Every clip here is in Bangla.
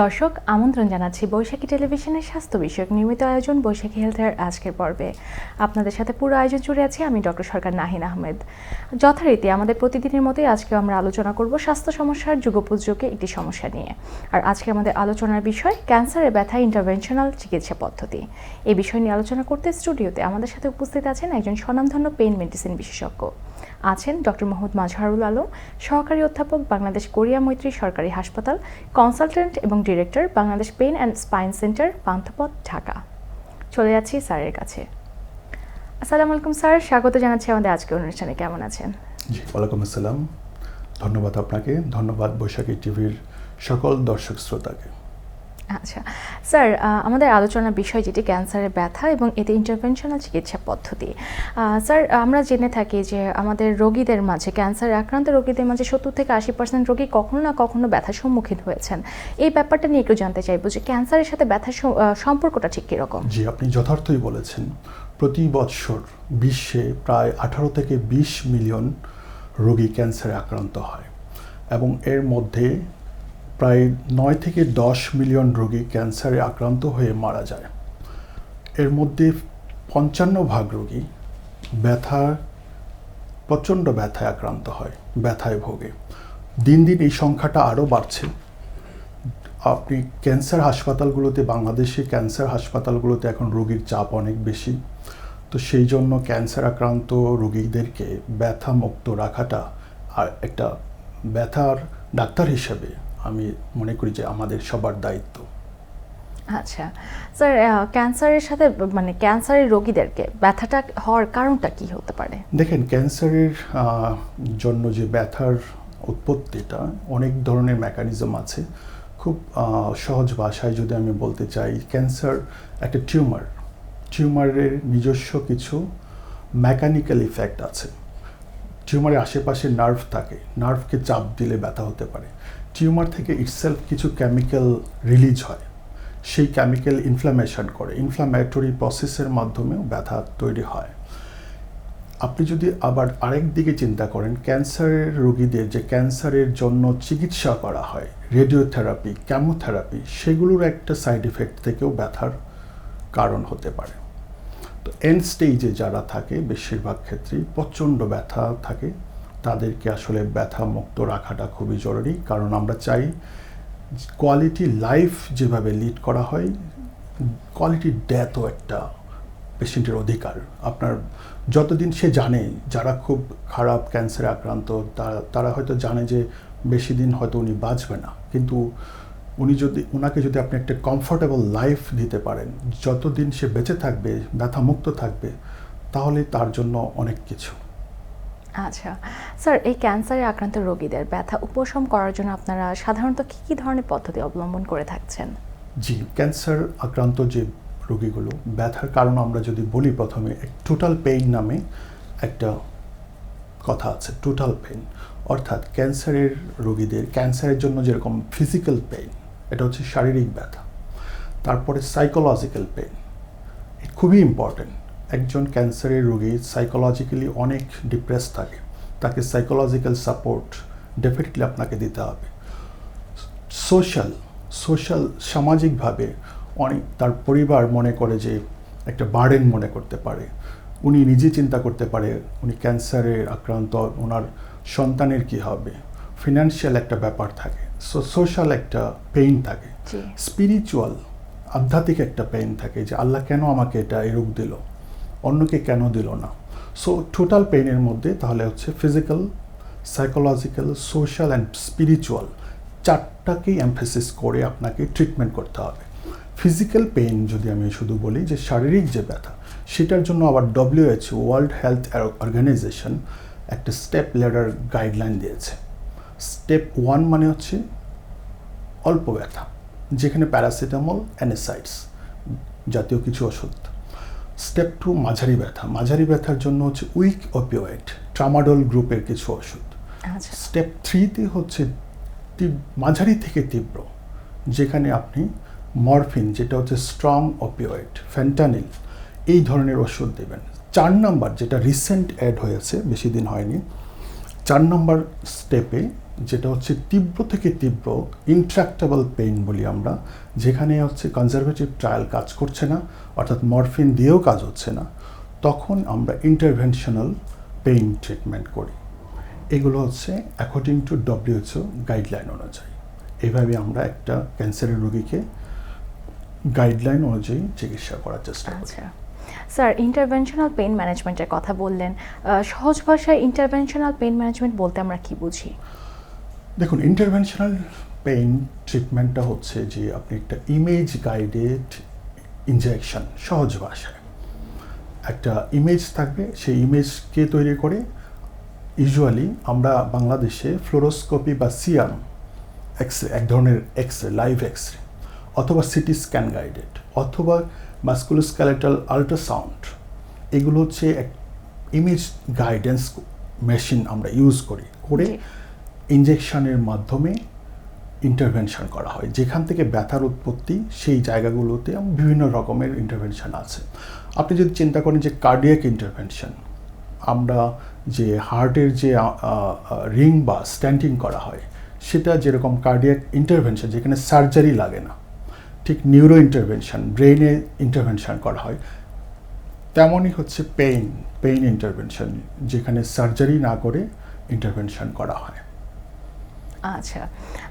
দর্শক আমন্ত্রণ জানাচ্ছি বৈশাখী টেলিভিশনের স্বাস্থ্য বিষয়ক নিয়মিত আয়োজন বৈশাখী হেলথের আজকের পর্বে। আপনাদের সাথে পুরো আয়োজন জুড়ে আছি আমি ডক্টর সরকার নাহিন আহমেদ। যথারীতি আমাদের প্রতিদিনের মতোই আজকে আমরা আলোচনা করব স্বাস্থ্য সমস্যার যুগোপযোগী একটি সমস্যা নিয়ে। আর আজকে আমাদের আলোচনার বিষয় ক্যান্সারের ব্যথা ইন্টারভেনশনাল চিকিৎসা পদ্ধতি। এই বিষয় নিয়ে আলোচনা করতে স্টুডিওতে আমাদের সাথে উপস্থিত আছেন একজন স্বনামধন্য পেইন মেডিসিন বিশেষজ্ঞ। আছেন ডক্টর মোহাম্মদ মাজহারুল আলম, সহকারী অধ্যাপক, বাংলাদেশ কোরিয়া মৈত্রী সরকারি হাসপাতাল, কনসালটেন্ট এবং director, Bangladesh pain and spine centre, Panthapath, Dhaka. চলে যাচ্ছি স্যারের কাছে। আসসালামু আলাইকুম স্যার, স্বাগত জানাচ্ছি আমাদের আজকের অনুষ্ঠানে। কেমন আছেন? জি, ওয়ালাইকুম আসসালাম। ধন্যবাদ আপনাকে, ধন্যবাদ বৈশাখী টিভির সকল দর্শক শ্রোতাকে। আচ্ছা স্যার, আমাদের আলোচনার বিষয় যেটি ক্যান্সারের ব্যথা এবং এতে ইন্টারভেনশনাল চিকিৎসা পদ্ধতি। স্যার, আমরা জেনে থাকি যে আমাদের রোগীদের মাঝে, ক্যান্সারে আক্রান্ত রোগীদের মাঝে 70 থেকে 80% রোগী কখনো না কখনো ব্যথার সম্মুখীন হয়েছেন। এই ব্যাপারটা নিয়ে একটু জানতে চাইবো যে ক্যান্সারের সাথে ব্যথার সম্পর্কটা ঠিক কীরকম? জি, আপনি যথার্থই বলেছেন। প্রতি বৎসর বিশ্বে প্রায় 18 থেকে 20 মিলিয়ন রোগী ক্যান্সারে আক্রান্ত হয় এবং এর মধ্যে প্রায় 9 থেকে 10 মিলিয়ন রোগী ক্যান্সারে আক্রান্ত হয়ে মারা যায়। এর মধ্যে 55% রোগী প্রচণ্ড ব্যথায় আক্রান্ত হয়, ব্যথায় ভোগে। দিন দিন এই সংখ্যাটা আরও বাড়ছে। আপনি ক্যান্সার হাসপাতালগুলোতে, বাংলাদেশে ক্যান্সার হাসপাতালগুলোতে এখন রোগীর চাপ অনেক বেশি। তো সেই জন্য ক্যান্সার আক্রান্ত রোগীদেরকে ব্যথা মুক্ত রাখাটা আর একটা ব্যথার ডাক্তার হিসেবে আমি মনে করি যে আমাদের সবার দায়িত্ব। আচ্ছা স্যার, ক্যান্সারের সাথে ক্যান্সারের রোগীদেরকে ব্যথাটা হওয়ার কারণটা কি হতে পারে? দেখেন, ক্যান্সারের জন্য যে ব্যথার উৎপত্তিটা, অনেক ধরনের মেকানিজম আছে। খুব সহজ ভাষায় যদি আমি বলতে চাই, ক্যান্সার একটা টিউমারের নিজস্ব কিছু মেকানিক্যাল ইফেক্ট আছে। টিউমারের আশেপাশে নার্ভ থাকে, নার্ভকে চাপ দিলে ব্যথা হতে পারে। টিউমার থেকে ইটসেলফ কিছু কেমিক্যাল রিলিজ হয়, সেই কেমিক্যাল ইনফ্লামেশন করে, ইনফ্লামেটরি প্রসেসের মাধ্যমেও ব্যথা তৈরি হয়। আপনি যদি আবার আরেক দিকে চিন্তা করেন, ক্যান্সারের রোগীদের যে ক্যান্সারের জন্য চিকিৎসা করা হয়, রেডিওথেরাপি, কেমোথেরাপি, সেগুলোর একটা সাইড ইফেক্ট থেকেও ব্যথার কারণ হতে পারে। তো এন্ড স্টেজে যারা থাকে, বেশিরভাগ ক্ষেত্রেই প্রচণ্ড ব্যথা থাকে, তাদেরকে আসলে ব্যথা মুক্ত রাখাটা খুবই জরুরি। কারণ আমরা চাই কোয়ালিটি লাইফ যেভাবে লিড করা হয়, কোয়ালিটি ডেথও একটা পেশেন্টের অধিকার। আপনার যতদিন সে জানে, যারা খুব খারাপ ক্যান্সারে আক্রান্ত তারা হয়তো জানে যে বেশি দিন হয়তো উনি বাঁচবে না, কিন্তু ওনাকে যদি আপনি একটা কমফোর্টেবল লাইফ দিতে পারেন, যতদিন সে বেঁচে থাকবে, ব্যথা মুক্ত থাকবে, তাহলে তার জন্য অনেক কিছু। আচ্ছা স্যার, এই ক্যান্সারে আক্রান্ত রোগীদের ব্যথা উপশম করার জন্য আপনারা সাধারণত কী ধরনের পদ্ধতি অবলম্বন করে থাকছেন? জি, ক্যান্সার আক্রান্ত যে রোগীগুলো, ব্যথার কারণ আমরা যদি বলি, প্রথমে টোটাল পেইন নামে একটা কথা আছে। টোটাল পেইন অর্থাৎ ক্যান্সারের রোগীদের, ক্যান্সারের জন্য যেরকম ফিজিক্যাল পেইন, এটা হচ্ছে শারীরিক ব্যথা। তারপরে সাইকোলজিক্যাল পেইন, খুবই ইম্পর্টেন্ট। একজন ক্যান্সারের রোগী সাইকোলজিক্যালি অনেক ডিপ্রেস থাকে, তাকে সাইকোলজিক্যাল সাপোর্ট ডেফিনেটলি আপনাকে দিতে হবে। সামাজিকভাবে অনেক, তার পরিবার মনে করে যে একটা বার্ডেন মনে করতে পারে, উনি নিজে চিন্তা করতে পারে উনি ক্যান্সারে আক্রান্ত, ওনার সন্তানের কি হবে, ফিনান্সিয়াল একটা ব্যাপার থাকে। সোশ্যাল একটা পেইন থাকে, স্পিরিচুয়াল আধ্যাত্মিক একটা পেইন থাকে যে আল্লাহ কেন আমাকে এটা এই রোগ দিল, অন্যকে কেন দিল না। সো টোটাল পেইনের মধ্যে তাহলে হচ্ছে physical, psychological, social and spiritual, চারটাকেই এমফেসিস করে আপনাকে ট্রিটমেন্ট করতে হবে। ফিজিক্যাল পেইন যদি আমি শুধু বলি যে শারীরিক যে ব্যথা, সেটার জন্য আবার WHO, ওয়ার্ল্ড হেলথ অর্গানাইজেশন, একটা স্টেপ ল্যাডার গাইডলাইন দিয়েছে। স্টেপ 1 মানে হচ্ছে অল্প ব্যথা, যেখানে প্যারাসিটামল, অ্যানেসাইডস জাতীয় কিছু ওষুধ। স্টেপ 2 মাঝারি ব্যথা, মাঝারি ব্যথার জন্য হচ্ছে উইক অপিওয়েড, ট্রামাডোল গ্রুপের কিছু ওষুধ। স্টেপ 3তে হচ্ছে মাঝারি থেকে তীব্র, যেখানে আপনি মরফিন, যেটা হচ্ছে স্ট্রং অপিওয়েড, ফেন্টানিল, এই ধরনের ওষুধ দেবেন। 4 নম্বর, যেটা রিসেন্ট অ্যাড হয়েছে, বেশি দিন হয়নি, 4 নম্বর স্টেপে যেটা হচ্ছে তীব্র থেকে তীব্র ইনট্রাক্টেবল পেইন বলি আমরা, যেখানে হচ্ছে কনজারভেটিভ ট্রায়াল কাজ করছে না, অর্থাৎ মরফিন দিয়েও কাজ হচ্ছে না, তখন আমরা ইন্টারভেনশনাল পেইন ট্রিটমেন্ট করি। এগুলো হচ্ছে অ্যাকর্ডিং টু WHO গাইডলাইন অনুযায়ী। এইভাবে আমরা একটা ক্যান্সারের রোগীকে গাইডলাইন অনুযায়ী চিকিৎসা করার চেষ্টা করি। আচ্ছা স্যার, ইন্টারভেনশনাল পেইন ম্যানেজমেন্টের কথা বললেন, সহজ ভাষায় ইন্টারভেনশনাল পেইন ম্যানেজমেন্ট বলতে আমরা কি বুঝি? দেখুন, ইন্টারভেনশনাল পেইন ট্রিটমেন্টটা হচ্ছে যে আপনি একটা ইমেজ গাইডেড ইনজেকশন, সহজ ভাষায় একটা ইমেজ থাকবে, সেই ইমেজকে তৈরি করে ইউজুয়ালি আমরা বাংলাদেশে ফ্লোরোস্কোপি বা সিয়াম এক্সরে, এক ধরনের এক্সরে, লাইভ এক্সরে, অথবা সিটি স্ক্যান গাইডেড, অথবা মাস্কুলোস্কেলেটাল আল্ট্রাসাউন্ড, এগুলো হচ্ছে এক ইমেজ গাইডেন্স মেশিন আমরা ইউজ করি, করে ইনজেকশনের মাধ্যমে ইন্টারভেনশন করা হয়। যেখান থেকে ব্যথার উৎপত্তি সেই জায়গাগুলোতে বিভিন্ন রকমের ইন্টারভেনশন আছে। আপনি যদি চিন্তা করেন যে কার্ডিয়াক ইন্টারভেনশন, আমরা যে হার্টের যে রিং বা স্ট্যান্টিং করা হয়, সেটা যেরকম কার্ডিয়াক ইন্টারভেনশন, যেখানে সার্জারি লাগে না, ঠিক নিউরো ইন্টারভেনশন, ব্রেইনে ইন্টারভেনশন করা হয়, তেমনই হচ্ছে পেইন ইন্টারভেনশন, যেখানে সার্জারি না করে ইন্টারভেনশন করা হয়। আচ্ছা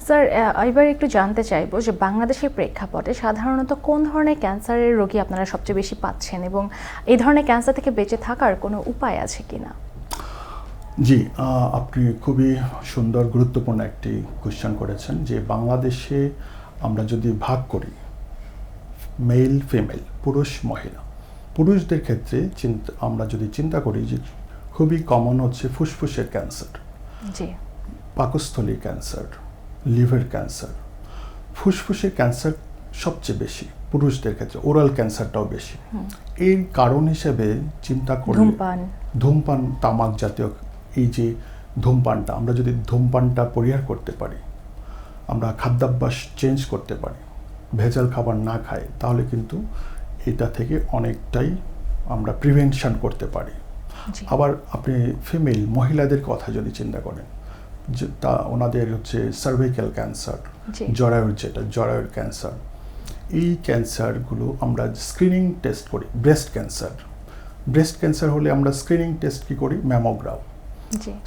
স্যার, এবার একটু জানতে চাইবো যে বাংলাদেশের প্রেক্ষাপটে সাধারণত কোন ধরনের ক্যান্সারের রোগী আপনারা সবচেয়ে বেশি পাচ্ছেন, এবং এই ধরনের ক্যান্সার থেকে বেঁচে থাকার কোনো উপায় আছে কিনা? জি, আপনি খুবই সুন্দর গুরুত্বপূর্ণ একটি কোয়েশ্চেন করেছেন। যে বাংলাদেশে আমরা যদি ভাগ করি মেল ফিমেল, পুরুষ মহিলা, পুরুষদের ক্ষেত্রে আমরা যদি চিন্তা করি যে খুবই কমন হচ্ছে ফুসফুসের ক্যান্সার, জি, পাকস্থলীর ক্যান্সার, লিভার ক্যান্সার। ফুসফুসের ক্যান্সার সবচেয়ে বেশি পুরুষদের ক্ষেত্রে, ওরাল ক্যান্সারটাও বেশি। এর কারণ হিসেবে চিন্তা করি ধূমপান, তামাক জাতীয় এই যে ধূমপানটা, আমরা যদি ধূমপানটা পরিহার করতে পারি, আমরা খাদ্যাভ্যাস চেঞ্জ করতে পারি, ভেজাল খাবার না খাই, তাহলে কিন্তু এটা থেকে অনেকটাই আমরা প্রিভেনশন করতে পারি। আবার আপনি ফিমেল মহিলাদের কথা যদি চিন্তা করেন, যে তা ওনাদের হচ্ছে সার্ভাইকাল ক্যান্সার, জরায়ুর ক্যান্সার, এই ক্যান্সারগুলো আমরা স্ক্রিনিং টেস্ট করি। ব্রেস্ট ক্যান্সার হলে আমরা স্ক্রিনিং টেস্ট কি করি? ম্যামোগ্রাম।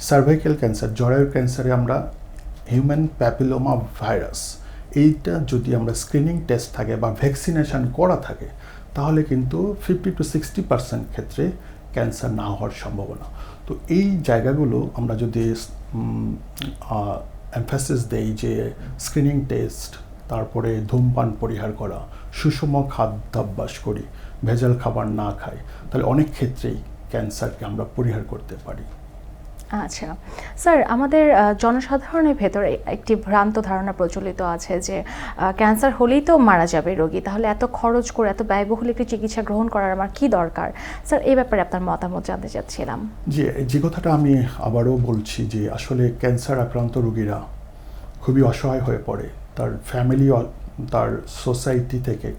সার্ভাইকাল ক্যান্সার, জরায়ুর ক্যান্সারে আমরা হিউম্যান প্যাপিলোমা ভাইরাস, এইটা যদি আমরা স্ক্রিনিং টেস্ট থাকে বা ভ্যাকসিনেশন করা থাকে, তাহলে কিন্তু 50 to 60% ক্ষেত্রে ক্যান্সার না হওয়ার সম্ভাবনা। তো এই জায়গাগুলো আমরা যদি এমফাসিস দেই যে স্ক্রিনিং টেস্ট, তারপরে ধূমপান পরিহার করা, সুষম খাদ্যাভ্যাস করি, ভেজাল খাবার না খাই, তাহলে অনেক ক্ষেত্রেই ক্যান্সারকে আমরা পরিহার করতে পারি। আচ্ছা স্যার, আমাদের জনসাধারণের ভেতরে একটি ভ্রান্ত ধারণা প্রচলিত আছে যে ক্যান্সার হলেই তো মারা যাবে রোগী, তাহলে এত খরচ করে এত ব্যয়বহুল একটি চিকিৎসা গ্রহণ করার আমার কি দরকার? স্যার, এই ব্যাপারে আপনার মতামত জানতে চাচ্ছিলাম। যে কথাটা আমি আবারও বলছি যে আসলে ক্যান্সার আক্রান্ত রোগীরা খুবই অসহায় হয়ে পড়ে। তার ফ্যামিলি, তার সোসাইটি থেকে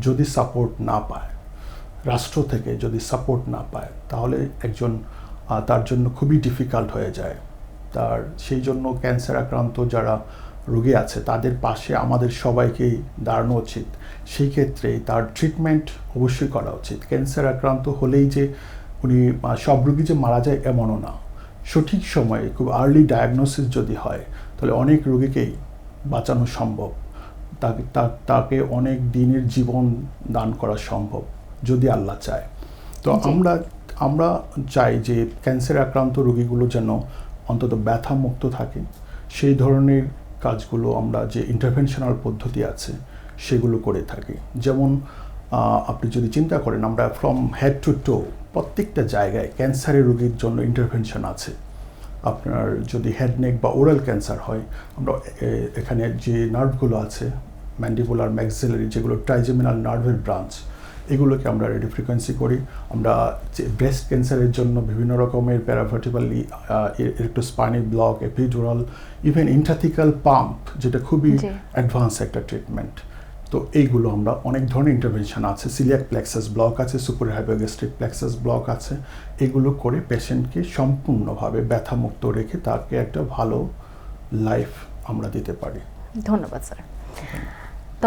যদি সাপোর্ট না পায়, রাষ্ট্র থেকে যদি সাপোর্ট না পায়, তাহলে তার জন্য খুবই ডিফিকাল্ট হয়ে যায়। সেই জন্য ক্যান্সার আক্রান্ত যারা রোগী আছে তাদের পাশে আমাদের সবাইকেই দাঁড়ানো উচিত। সেই ক্ষেত্রে তার ট্রিটমেন্ট অবশ্যই করা উচিত। ক্যান্সার আক্রান্ত হলেই যে সব রোগী যে মারা যায় এমনও না। সঠিক সময়ে খুব আর্লি ডায়াগনোসিস যদি হয়, তাহলে অনেক রোগীকেই বাঁচানো সম্ভব, তাকে অনেক দিনের জীবন দান করা সম্ভব যদি আল্লাহ চায়। তো আমরা চাই যে ক্যান্সার আক্রান্ত রোগীগুলো যেন অন্তত ব্যথা মুক্ত থাকে। সেই ধরনের কাজগুলো আমরা যে ইন্টারভেনশনাল পদ্ধতি আছে সেগুলো করে থাকি। যেমন আপনি যদি চিন্তা করেন, আমরা ফ্রম হেড টু টো প্রত্যেকটা জায়গায় ক্যান্সারের রোগীর জন্য ইন্টারভেনশন আছে। আপনার যদি হেড নেক বা ওরাল ক্যান্সার হয়, আমরা এখানে যে নার্ভগুলো আছে, ম্যান্ডিবুলার, ম্যাক্সিলারি, যেগুলো ট্রাইজেমিনাল নার্ভের ব্রাঞ্চ, এগুলোকে আমরা রেডিও ফ্রিকোয়েন্সি করি। আমরা ব্রেস্ট ক্যান্সারের জন্য বিভিন্ন রকমের প্যারাভার্টিবালি ইলেকট্রোস্পাইনাল ব্লক, এপিডুরাল, ইভেন ইন্ট্রাথিক্যাল পাম্প, যেটা খুবই অ্যাডভান্স একটা ট্রিটমেন্ট। তো এইগুলো আমরা অনেক ধরনের ইন্টারভেনশন আছে। সিলিয়াক প্লেক্সাস ব্লক আছে, সুপার হাইপোগ্যাস্ট্রিক প্লেক্সাস ব্লক আছে। এগুলো করে পেশেন্টকে সম্পূর্ণভাবে ব্যথামুক্ত রেখে তাকে একটা ভালো লাইফ আমরা দিতে পারি। ধন্যবাদ স্যার।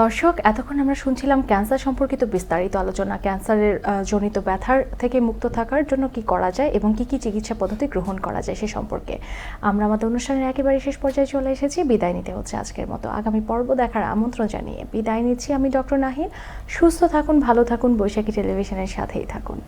দর্শক, এতক্ষণ আমরা শুনছিলাম ক্যান্সার সম্পর্কিত বিস্তারিত আলোচনা, ক্যান্সারের জনিত ব্যথার থেকে মুক্ত থাকার জন্য কি করা যায় এবং কি কি চিকিৎসা পদ্ধতি গ্রহণ করা যায় সে সম্পর্কে। আমরা আমাদের অনুষ্ঠানের একেবারে শেষ পর্যায়ে চলে এসেছি, বিদায় নিতে হচ্ছে আজকের মতো। আগামী পর্ব দেখার আমন্ত্রণ জানিয়ে বিদায় নিচ্ছি আমি ডক্টর নাহিন। সুস্থ থাকুন, ভালো থাকুন, বৈশাখী টেলিভিশনের সাথেই থাকুন।